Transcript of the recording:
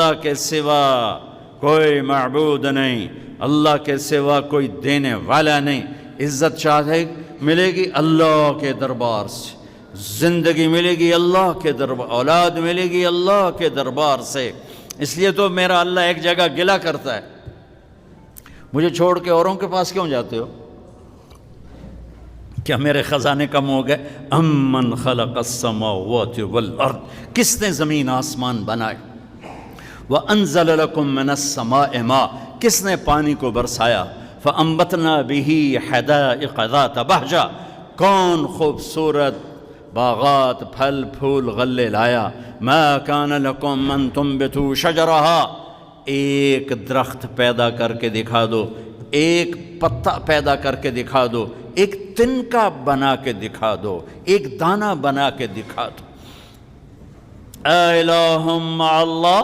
अल्लाह के सिवा कोई माबूद नहीं, अल्लाह के सिवा कोई देने वाला नहीं। इज़्ज़त चाहे मिलेगी अल्लाह के दरबार से, ज़िंदगी मिलेगी अल्लाह के दरबार, औलाद मिलेगी अल्लाह के दरबार से। इसलिए तो मेरा अल्लाह एक जगह गिला करता है, मुझे छोड़ के औरों के पास क्यों जाते हो? क्या मेरे ख़जाने कम हो गए? अम्मन खलक़स्समावाति वल अर्द, किसने ज़मीन आसमान बनाए? व अंज़ल लकुम मिनस्समाइ मा, किसने पानी को बरसाया? फ़अंबतना बिही हदाइक़ ज़ात बहजा, कौन खूबसूरत बागात फल फूल गल्ले लाया। मा कान लकुम अन तुंबितू शजरहा, एक दरख्त पैदा करके दिखा दो, एक पत्ता पैदा करके दिखा दो, एक तिनका बना के दिखा दो, एक दाना बना के दिखा दो। इलाहुम अल्लाह,